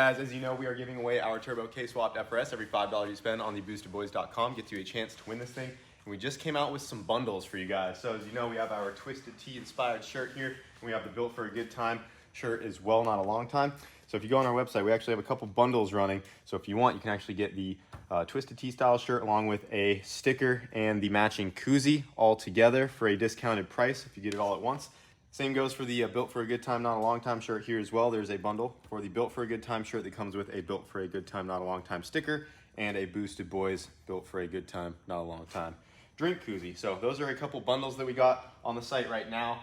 guys, as you know, we are giving away our Turbo K-Swapped FRS. Every $5 you spend on the boostedboys.com gets you a chance to win this thing. And we just came out with some bundles for you guys. So as you know, we have our Twisted Tea inspired shirt here, and we have the Built for a Good Time shirt as well, not a long time. So if you go on our website, we actually have a couple bundles running. So if you want, you can actually get the Twisted Tea style shirt along with a sticker and the matching koozie all together for a discounted price if you get it all at once. Same goes for the Built for a Good Time, Not a Long Time shirt here as well. There's a bundle for the Built for a Good Time shirt that comes with a Built for a Good Time, Not a Long Time sticker and a Boosted Boys Built for a Good Time, Not a Long Time drink koozie. So those are a couple bundles that we got on the site right now.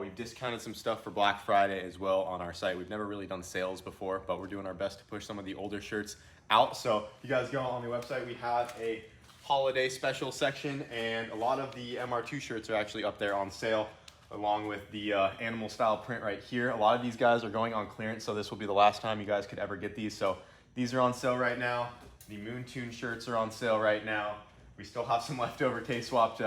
We've discounted some stuff for Black Friday as well on our site. We've never really done sales before, but we're doing our best to push some of the older shirts out. So you guys go on the website, we have a holiday special section, and a lot of the MR2 shirts are actually up there on sale, along with the animal style print right here. A lot of these guys are going on clearance, so this will be the last time you guys could ever get these. So these are on sale right now. The Moon Tune shirts are on sale right now. We still have some leftover K-Swapped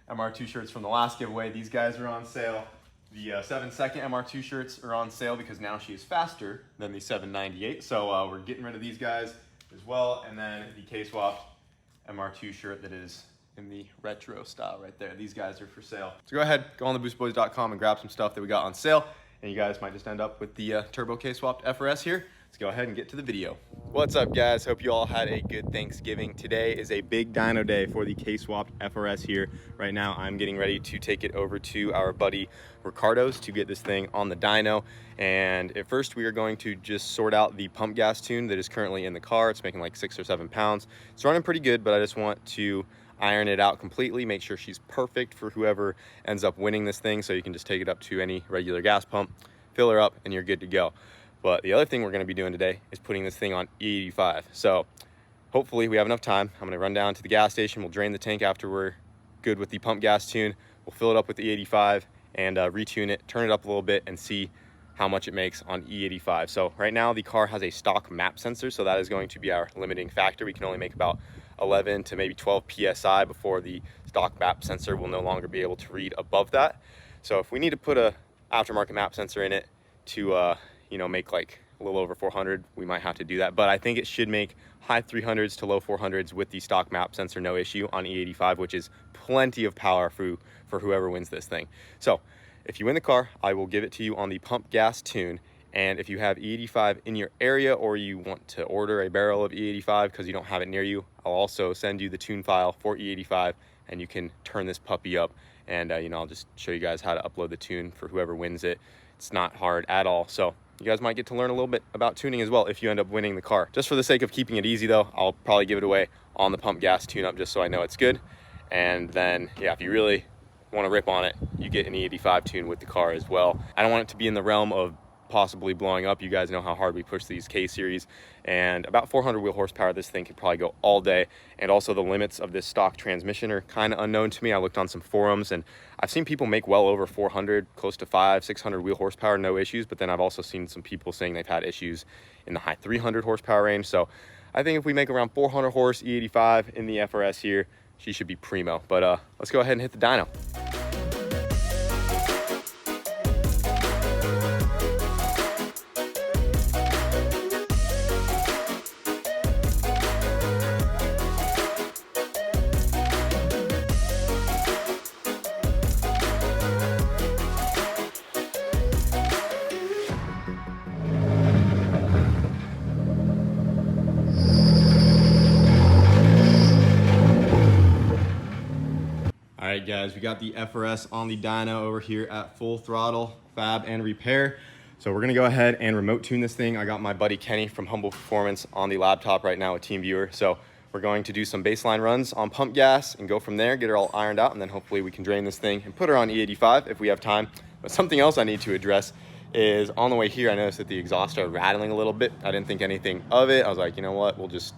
MR2 shirts from the last giveaway. These guys are on sale. The 7-second MR2 shirts are on sale because now she is faster than the 798. So we're getting rid of these guys as well. And then the K-Swapped MR2 shirt that is in the retro style right there. These guys are for sale. So go ahead, go on theboostboys.com and grab some stuff that we got on sale. And you guys might just end up with the Turbo K-Swapped FRS here. Let's go ahead and get to the video. What's up, guys? Hope you all had a good Thanksgiving. Today is a big dyno day for the K-Swapped FRS here. Right now, I'm getting ready to take it over to our buddy Ricardo's to get this thing on the dyno. And at first, we are going to just sort out the pump gas tune that is currently in the car. It's making like 6 or 7 pounds. It's running pretty good, but I just want to iron it out completely, make sure she's perfect for whoever ends up winning this thing, so you can just take it up to any regular gas pump, fill her up, and you're good to go. But the other thing we're going to be doing today is putting this thing on E85. So hopefully we have enough time. I'm going to run down to the gas station. We'll drain the tank after we're good with the pump gas tune. We'll fill it up with the E85 and retune it, turn it up a little bit, and see how much it makes on E85. So right now the car has a stock map sensor, so that is going to be our limiting factor. We can only make about 11 to maybe 12 PSI before the stock map sensor will no longer be able to read above that. So if we need to put a aftermarket map sensor in it to make like a little over 400, we might have to do that. But I think it should make high 300s to low 400s with the stock map sensor, no issue, on E85, which is plenty of power for whoever wins this thing. So if you win the car, I will give it to you on the pump gas tune. And if you have E85 in your area, or you want to order a barrel of E85 because you don't have it near you, I'll also send you the tune file for E85, and you can turn this puppy up. And I'll just show you guys how to upload the tune for whoever wins it. It's not hard at all. So you guys might get to learn a little bit about tuning as well if you end up winning the car. Just for the sake of keeping it easy though, I'll probably give it away on the pump gas tune up just so I know it's good. And then, yeah, if you really want to rip on it, you get an E85 tune with the car as well. I don't want it to be in the realm of possibly blowing up. You guys know how hard we push these K-series, and about 400 wheel horsepower, this thing could probably go all day. And also the limits of this stock transmission are kind of unknown to me. I looked on some forums and I've seen people make well over 400, close to 500-600 wheel horsepower, no issues. But then I've also seen some people saying they've had issues in the high 300 horsepower range. So I think if we make around 400 horse E85 in the FRS here, she should be primo. But let's go ahead and hit the dyno. All right, guys, we got the FRS on the dyno over here at full throttle, fab and repair. So we're gonna go ahead and remote tune this thing. I got my buddy Kenny from Humble Performance on the laptop right now with TeamViewer. So we're going to do some baseline runs on pump gas and go from there, get her all ironed out, and then hopefully we can drain this thing and put her on E85 if we have time. But something else I need to address is on the way here, I noticed that the exhaust started rattling a little bit. I didn't think anything of it. I was like, you know what, we'll just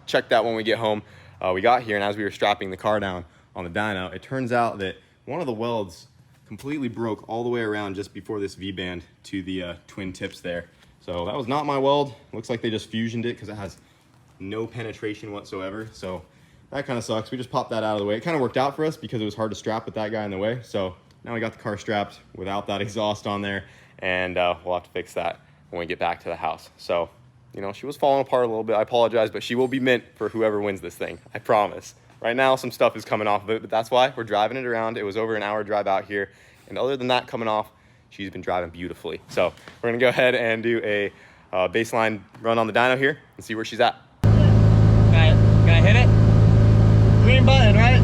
check that when we get home. We got here, and as we were strapping the car down on the dyno, it turns out that one of the welds completely broke all the way around just before this V-band to the twin tips there. So that was not my weld. Looks like they just fusioned it because it has no penetration whatsoever. So that kind of sucks. We just popped that out of the way. It kind of worked out for us because it was hard to strap with that guy in the way. So now we got the car strapped without that exhaust on there, and we'll have to fix that when we get back to the house. So you know, she was falling apart a little bit. I apologize, but she will be mint for whoever wins this thing. I promise. Right now, some stuff is coming off of it, but that's why we're driving it around. It was over an hour drive out here. And other than that coming off, she's been driving beautifully. So we're gonna go ahead and do a baseline run on the dyno here and see where she's at. Can I hit it? Green button, right?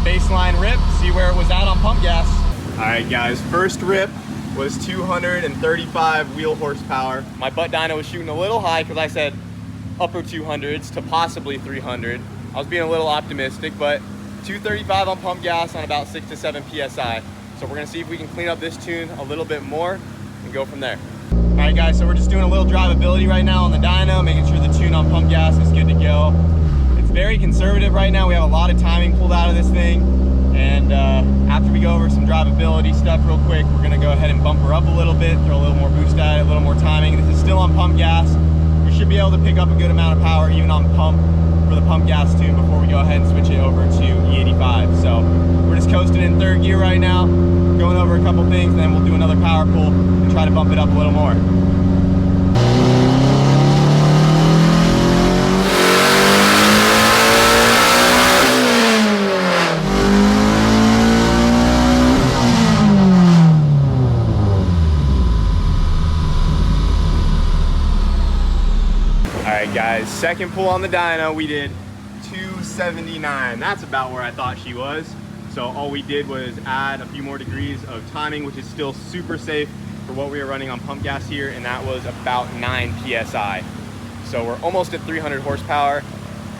Baseline rip, see where it was at on pump gas. All right guys, first rip was 235 wheel horsepower. My butt dyno was shooting a little high because I said upper 200s to possibly 300. I was being a little optimistic, but 235 on pump gas on about 6 to 7 PSI. So we're gonna see if we can clean up this tune a little bit more and go from there. All right guys, so we're just doing a little drivability right now on the dyno, making sure the tune on pump gas is good to go. Very conservative right now. We have a lot of timing pulled out of this thing, and after we go over some drivability stuff real quick, we're gonna go ahead and bump her up a little bit, throw a little more boost at it, a little more timing. This is still on pump gas. We should be able to pick up a good amount of power even on pump for the pump gas tune before we go ahead and switch it over to E85. So we're just coasting in third gear right now, going over a couple things, and then we'll do another power pull and try to bump it up a little more. Guys, second pull on the dyno, we did 279. That's about where I thought she was. So all we did was add a few more degrees of timing, which is still super safe for what we were running on pump gas here, and that was about 9 PSI. So we're almost at 300 horsepower,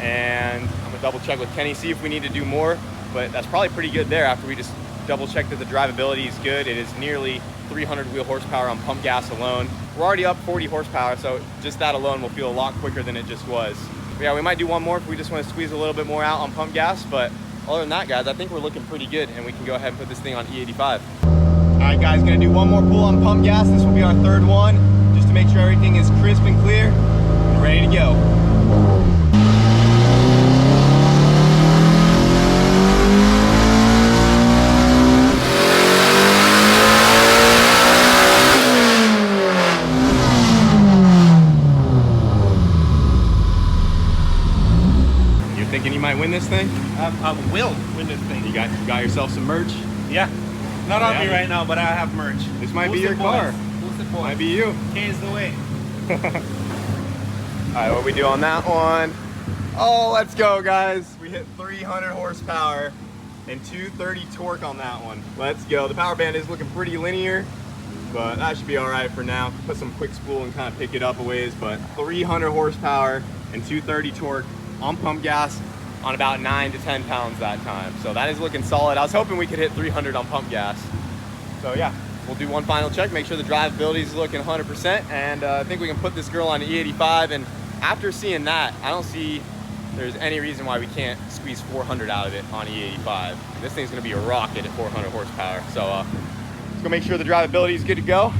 and I'm gonna double check with Kenny, see if we need to do more, but that's probably pretty good there after we just double check that the drivability is good. It is nearly 300 wheel horsepower on pump gas alone. We're already up 40 horsepower, so just that alone will feel a lot quicker than it just was. But yeah, we might do one more if we just want to squeeze a little bit more out on pump gas, but other than that, guys, I think we're looking pretty good, and we can go ahead and put this thing on E85. All right, guys, gonna do one more pull on pump gas. This will be our third one, just to make sure everything is crisp and clear and ready to go. Thinking you might win this thing? I will win this thing. You got yourself some merch? Yeah. Not on me right now, but I have merch. This might be your car. Might be you. K is the way. All right, what we do on that one? Oh, let's go, guys. We hit 300 horsepower and 230 torque on that one. Let's go. The power band is looking pretty linear, but that should be all right for now. Put some quick spool and kind of pick it up a ways, but 300 horsepower and 230 torque on pump gas on about 9 to 10 pounds that time. So that is looking solid. I was hoping we could hit 300 on pump gas. So yeah, we'll do one final check, make sure the drivability is looking 100%, and I think we can put this girl on E85. And after seeing that, I don't see there's any reason why we can't squeeze 400 out of it on E85. This thing's gonna be a rocket at 400 horsepower. So let's go make sure the drivability is good to go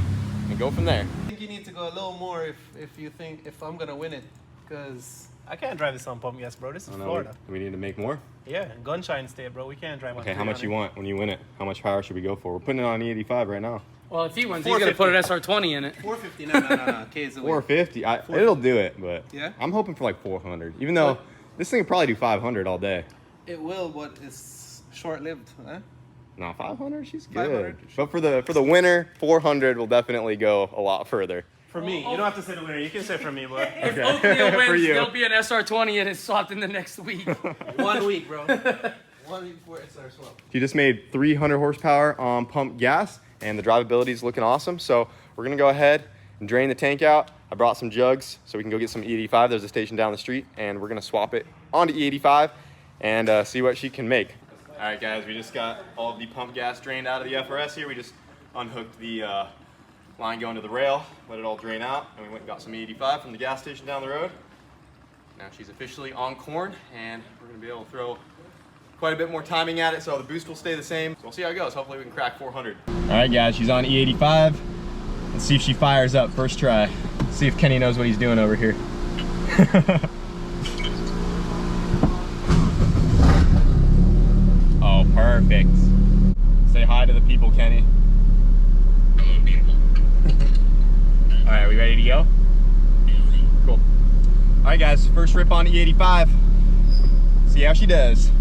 and go from there. I think you need to go a little more if I'm gonna win it, because I can't drive this on pump gas, bro. This is Florida. We need to make more? Yeah, Gunshine State, bro. We can't drive on. Okay, how much you want when you win it? How much power should we go for? We're putting it on E85 right now. Well, if he wins, he's going to put an SR20 in it. 450, no. K is the way. 450, it'll do it, but yeah? I'm hoping for like 400. Even though this thing will probably do 500 all day. It will, but it's short-lived, huh? No, 500, she's good. 500. But for the winner, 400 will definitely go a lot further. For me, you don't have to say the winner. You can say for me, but If Oakville wins, there'll be an SR20 and it's swapped in the next week. 1 week, bro. 1 week before it's our swap. He just made 300 horsepower on pump gas, and the drivability is looking awesome. So we're gonna go ahead and drain the tank out. I brought some jugs so we can go get some E85. There's a station down the street, and we're gonna swap it onto E85 and see what she can make. All right, guys, we just got all of the pump gas drained out of the FRS here. We just unhooked the line going to the rail, let it all drain out, and we went and got some E85 from the gas station down the road. Now she's officially on corn, and we're gonna be able to throw quite a bit more timing at it, so the boost will stay the same. So we'll see how it goes. Hopefully we can crack 400. All right, guys, she's on E85. Let's see if she fires up first try. See if Kenny knows what he's doing over here. Oh, perfect. Say hi to the people, Kenny. Hello, people. All right, we ready to go? Cool. All right, guys, first rip on E85. See how she does.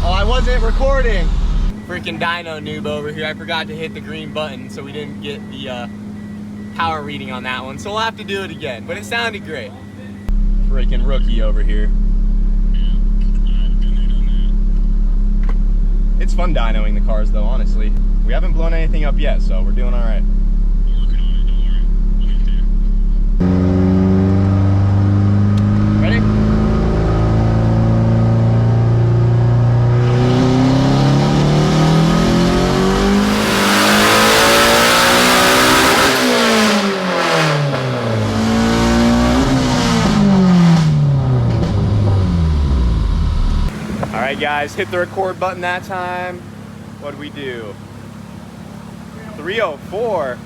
Oh, I wasn't recording. Freaking dyno noob over here. I forgot to hit the green button, so we didn't get the power reading on that one. So we'll have to do it again, but it sounded great. Freaking rookie over here. It's fun dynoing the cars though, honestly. We haven't blown anything up yet, so we're doing all right. Working on it, don't worry. We'll get there. Ready? All right, guys, hit the record button that time. What'd we do? 304.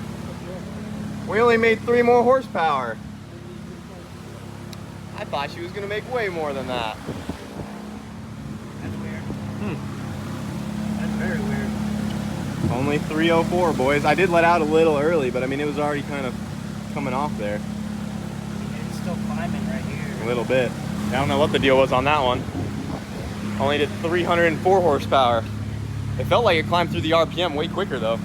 We only made 3 more horsepower. I thought she was gonna make way more than that. That's weird. That's very weird. Only 304, boys. I did let out a little early, but I mean, it was already kind of coming off there It's still climbing right here. a little bit. I don't know what the deal was on that one. Only did 304 horsepower. It felt like it climbed through the RPM way quicker though.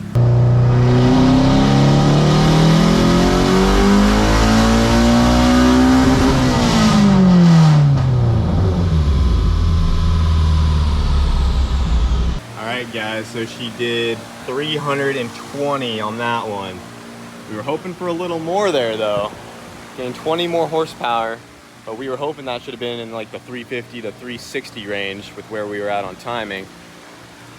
All right, guys, so she did 320 on that one. We were hoping for a little more there though. Gained 20 more horsepower. But we were hoping that should have been in like the 350 to 360 range with where we were at on timing.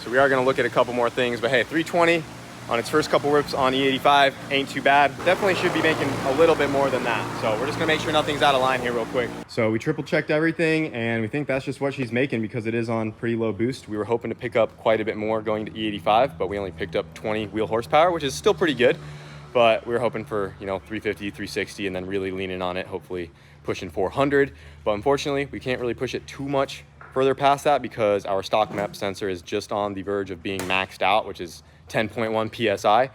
So we are gonna look at a couple more things, but hey, 320 on its first couple rips on E85 ain't too bad. Definitely should be making a little bit more than that. So we're just gonna make sure nothing's out of line here real quick. So we triple checked everything and we think that's just what she's making because it is on pretty low boost. We were hoping to pick up quite a bit more going to E85, but we only picked up 20 wheel horsepower, which is still pretty good. But we were hoping for, 350, 360, and then really leaning on it, hopefully pushing 400. But unfortunately, we can't really push it too much further past that because our stock map sensor is just on the verge of being maxed out, which is 10.1 PSI.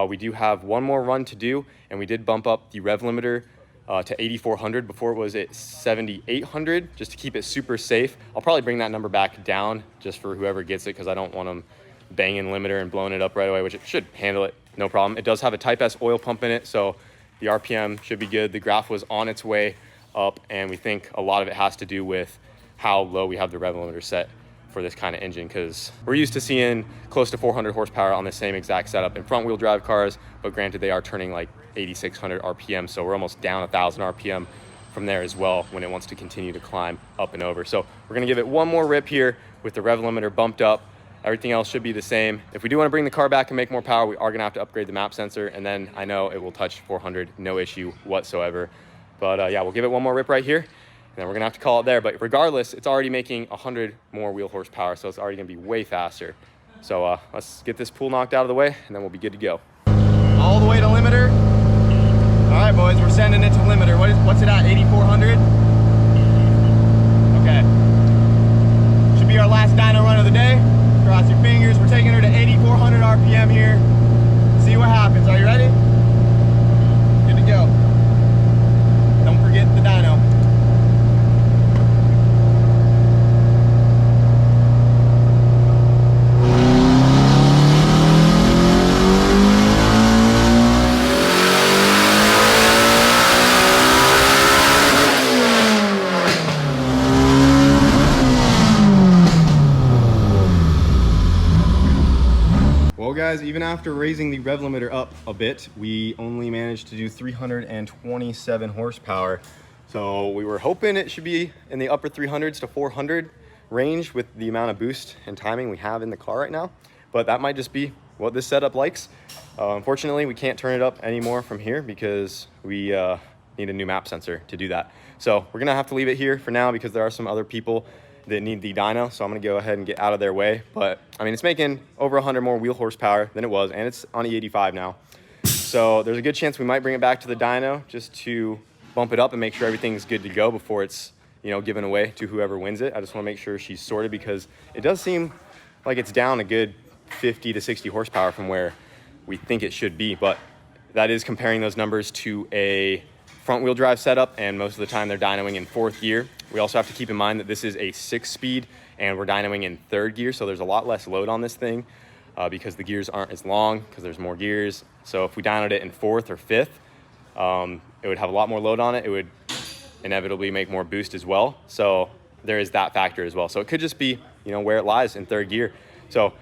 We do have one more run to do, and we did bump up the rev limiter to 8,400. Before it was at 7,800, just to keep it super safe. I'll probably bring that number back down just for whoever gets it because I don't want them banging limiter and blowing it up right away, which it should handle it, no problem. It does have a Type S oil pump in it, so the RPM should be good. The graph was on its way up, and we think a lot of it has to do with how low we have the rev limiter set for this kind of engine, because we're used to seeing close to 400 horsepower on the same exact setup in front wheel drive cars, but granted they are turning like 8,600 RPM, so we're almost down 1,000 RPM from there as well when it wants to continue to climb up and over. So we're gonna give it one more rip here with the rev limiter bumped up. Everything else should be the same. If we do want to bring the car back and make more power, we are gonna have to upgrade the map sensor, and then I know it will touch 400, no issue whatsoever. But yeah, we'll give it one more rip right here, and then we're gonna have to call it there. But regardless, it's already making 100 more wheel horsepower, so it's already gonna be way faster. So let's get this pool knocked out of the way, and then we'll be good to go. All the way to limiter. All right, boys, we're sending it to limiter. What's it at, 8,400? Okay. Should be our last dyno run of the day. Cross your fingers. We're taking her to 8,400 RPM here. See what happens. Are you ready? Good to go. Don't forget the dyno. Well guys, even after raising the rev limiter up a bit, we only managed to do 327 horsepower. So we were hoping it should be in the upper 300s to 400 range with the amount of boost and timing we have in the car right now. but that might just be what this setup likes. Unfortunately, we can't turn it up anymore from here because we need a new map sensor to do that. So we're gonna have to leave it here for now because there are some other people that need the dyno. So I'm gonna go ahead and get out of their way. But I mean, it's making over 100 more wheel horsepower than it was, and it's on E85 now. So there's a good chance we might bring it back to the dyno just to bump it up and make sure everything's good to go before it's, you know, given away to whoever wins it. I just wanna make sure she's sorted because it does seem like it's down a good 50 to 60 horsepower from where we think it should be, but that is comparing those numbers to a front wheel drive setup, and most of the time they're dynoing in 4th gear. We also have to keep in mind that this is a 6-speed and we're dynoing in 3rd gear, so there's a lot less load on this thing because the gears aren't as long because there's more gears. So if we dynoed it in 4th or 5th, it would have a lot more load on it. It would inevitably make more boost as well. So there is that factor as well. So it could just be, you know, where it lies in 3rd gear. So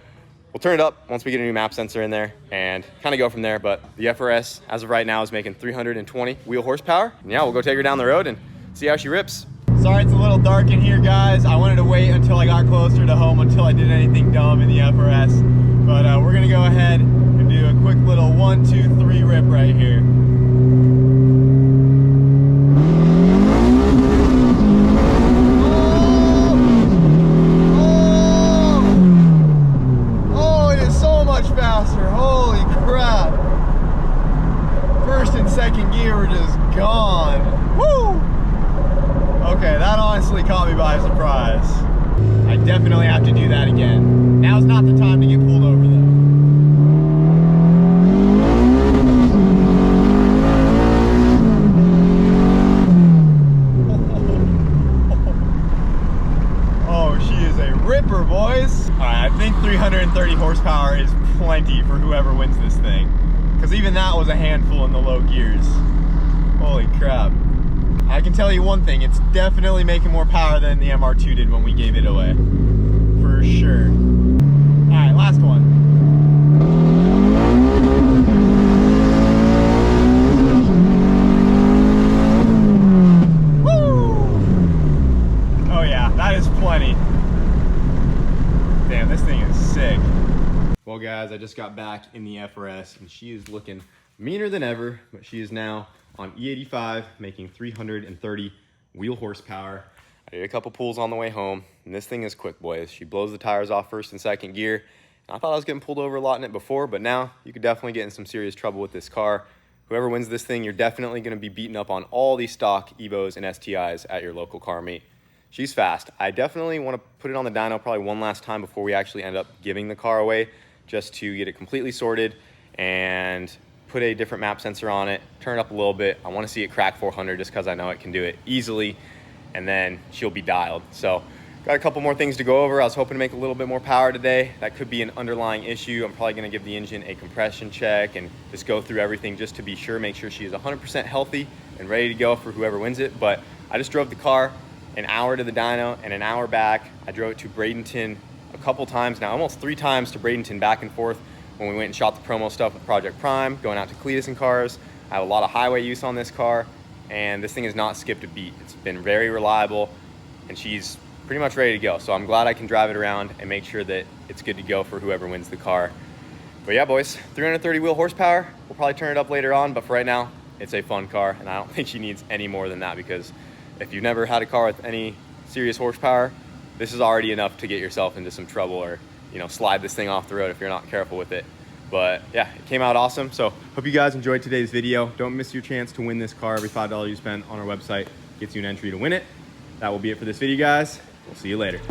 we'll turn it up once we get a new map sensor in there and kind of go from there. But the FRS, as of right now, is making 320 wheel horsepower. And yeah, we'll go take her down the road and see how she rips. Sorry it's a little dark in here, guys. I wanted to wait until I got closer to home until I did anything dumb in the FRS. But we're gonna go ahead and do a quick little 1, 2, 3 rip right here. Faster. Holy crap. 1st and 2nd gear were just gone. Woo! Okay, that honestly caught me by surprise. I definitely have to do that again. Now's not the time to get pulled over though. Oh, she is a ripper, boys. All right, I think 330 horsepower is plenty for whoever wins this thing, because even that was a handful in the low gears. Holy crap. I can tell you one thing, it's definitely making more power than the MR2 did when we gave it away, for sure. All right, last one. Woo! Oh yeah, that is plenty. Damn, this thing is sick. Well guys, I just got back in the FRS and she is looking meaner than ever, but she is now on E85 making 330 wheel horsepower. I did a couple pulls on the way home and this thing is quick, boys. She blows the tires off 1st and 2nd gear. And I thought I was getting pulled over a lot in it before, but now you could definitely get in some serious trouble with this car. Whoever wins this thing, you're definitely gonna be beaten up on all these stock Evos and STIs at your local car meet. She's fast. I definitely want to put it on the dyno probably one last time before we actually end up giving the car away, just to get it completely sorted and put a different map sensor on it, turn it up a little bit. I want to see it crack 400 just because I know it can do it easily, and then she'll be dialed. So got a couple more things to go over. I was hoping to make a little bit more power today. That could be an underlying issue. I'm probably going to give the engine a compression check and just go through everything just to be sure, make sure she is 100% healthy and ready to go for whoever wins it. But I just drove the car an hour to the dyno and an hour back. I drove it to Bradenton a couple times now, almost 3 times to Bradenton back and forth when we went and shot the promo stuff with Project Prime, going out to Cletus and cars. I have a lot of highway use on this car, and this thing has not skipped a beat. It's been very reliable, and she's pretty much ready to go. So I'm glad I can drive it around and make sure that it's good to go for whoever wins the car. But yeah, boys, 330 wheel horsepower. We'll probably turn it up later on, but for right now, it's a fun car, and I don't think she needs any more than that, because if you've never had a car with any serious horsepower, this is already enough to get yourself into some trouble, or, you know, slide this thing off the road if you're not careful with it. But yeah, it came out awesome. So hope you guys enjoyed today's video. Don't miss your chance to win this car. Every $5 you spend on our website gets you an entry to win it. That will be it for this video, guys. We'll see you later.